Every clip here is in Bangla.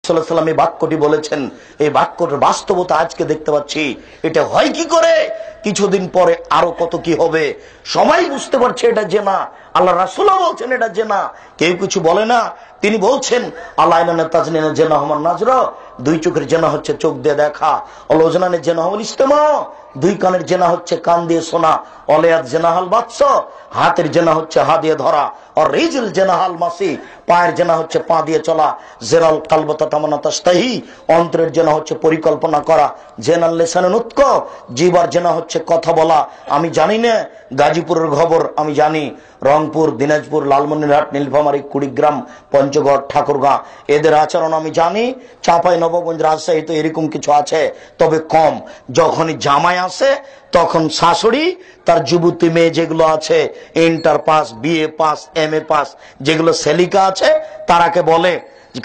সাল্লাল্লাহু আলাইহি ওয়াসাল্লাম এই বাক্যটি বলেছেন, এই বাক্যটার বাস্তবতা আজকে দেখতে পাচ্ছি। এটা হয় কি করে, কিছুদিন পরে আরো কত কি হবে সবাই বুঝতে পারছে এটা জেনা। আল্লাহ রাসূলও বলছেন এটা জেনা, কেউ কিছু বলে না। তিনি বলছেন আল্লাহ তাজনিনা জেনা হমান নাজরা, দুই চোখের জেনা হচ্ছে চোখ দিয়ে দেখা, অলজনানের জেনা হল ইস্তেমা, দুই কানের জেনা হচ্ছে কান দিয়ে শোনা, অলিয়াত জেনাহাল বাদশ, হাতের জেনা হচ্ছে হাত দিয়ে ধরা, আর রিজল জেনাহাল মাসি, পায়ের জেনা হচ্ছে পা দিয়ে চলা, জেনাল কালবতা তামান্না তাস্তাহি, অন্তরের জেনা হচ্ছে পরিকল্পনা করা, জেনাল লিসানুন উতক, জিহ্বার জেনা হচ্ছে কথা বলা। আমি জানি না গাজীপুরের খবর, আমি জানি রংপুর, দিনাজপুর, লালমনিরহাট, নীলফামারী, কুড়িগ্রাম, পঞ্চগড়, ঠাকুরগাঁ এদের আচরণ আমি জানি। চাঁপাই নবাবগঞ্জ, রাজশাহী তো এরকম কিছু আছে, তবে কম। যখনই জামাই আসে তখন শাশুড়ি তার যুবতী মেয়ে যেগুলো আছে, inter pass, BA pass, MA pass, যেগুলো সেলিকা আছে, তারাকে বলে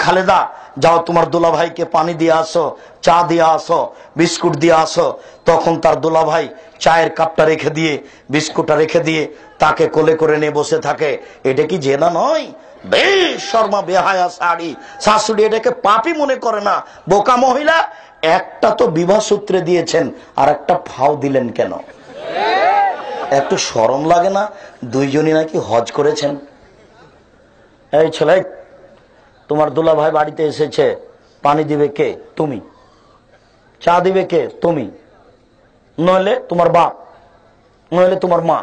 খালেদা যাও তোমার দুলাভাইকে পানি দিয়ে আসো, চা দিয়ে আসো, বিস্কুট দিয়ে আসো। তখন তার দুলাভাই চায়ের কাপটা রেখে দিয়ে, বিস্কুটটা রেখে দিয়ে তাকে কোলে করে নিয়ে বসে থাকে। এটা কি জেনা নয়? বেশ শর্মা বেহায়া শাড়ি শাশুড়ি এটাকে পাপই মনে করে না। বোকা মহিলা, একটা তো বিবাহ সূত্রে দিয়েছেন, আর একটা ফাও দিলেন কেন? একটু শরম লাগে না? দুইজনই নাকি হজ করেছেন। এই ছেলে, তোমার দুলাভাই বাড়িতে এসেছে, পানি দিবে কে? তুমি। চা দিবে কে? তুমি। নইলে তোমার বাপ, নইলে তোমার মা।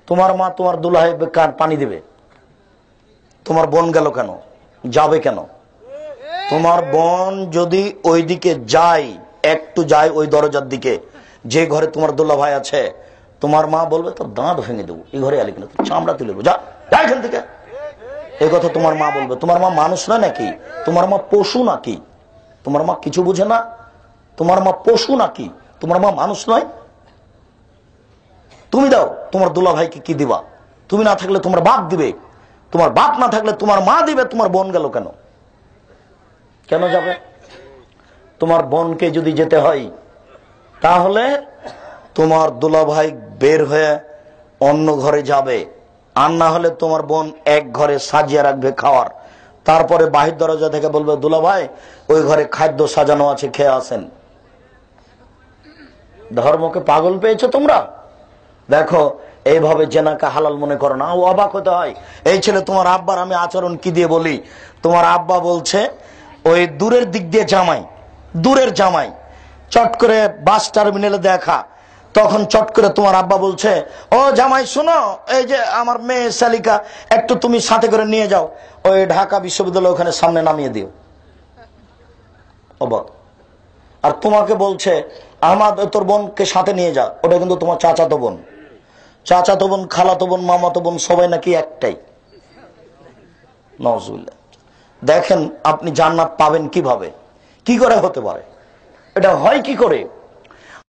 তোমার মা তোমার দুলাভাই পানি দিবে, তোমার বোন গেল কেন? যাবে কেন? তোমার বোন যদি ওই দিকে যায়, একটু যায় ওই দরজার দিকে, যে ঘরে তোমার দুলাভাই আছে, তোমার মা বলবে তো দাঁত ভেঙে দেবো, এই ঘরে আলি কিনা চামড়া তুলে দেবো, যা যা এখান থেকে। এই কথা তোমার মা বলবে। তোমার মা মানুষ না নাকি? তোমার মা পশু নাকি? তোমার মা কিছু বুঝে না? তোমার মা পশু নাকি? তোমার মা মানুষ নয়? তুমি দাও তোমার দুলাভাইকে, কি দিবা? তুমি না থাকলে তোমার বাপ দিবে, তোমার বাপ না থাকলে তোমার মা দিবে। তোমার বোন গেল কেন? কেন যাবে? তোমার বোনকে যদি যেতে হয়, তাহলে তোমার দুলাভাই বের হয়ে অন্য ঘরে যাবে, আর না হলে তোমার বোন এক ঘরে সাজিয়ে রাখবে খাওয়ার, তারপরে বাহির দরজা থেকে বলবে দুলাভাই ওই ঘরে খাদ্য সাজানো আছে, খেয়ে আসেন। ধর্মকে পাগল পেয়েছো তোমরা? দেখো এইভাবে জেনাকে হালাল মনে করো না, অবাক হতে হয়। এই ছেলে তোমার আব্বার আমি আচরণ কি দিয়ে বলি। তোমার আব্বা বলছে ওই দূরের দিক দিয়ে জামাই, দূরের জামাই চট করে বাস টার্মিনালে দেখা, তখন চট করে তোমার আব্বা বলছে ও জামাই শোনো, এই যে আমার মেয়ে শালিকা একটু তুমি সাথে করে নিয়ে যাও, ওই ঢাকা বিশ্ববিদ্যালয় ওখানে সামনে নামিয়ে দিও। অবাক। আর তোমাকে বলছে আমার তোর বোনকে সাথে নিয়ে যা, ওটা কিন্তু তোমার চাচাতো বোন। চাচাতো বোন, খালাতো বোন, মামাতো বোন সবাই নাকি একটাই। নওজুবিল্লাহ। দেখেন আপনি জান্নাত পাবেন কিভাবে, কি করে হতে পারে? এটা হয় কি করে?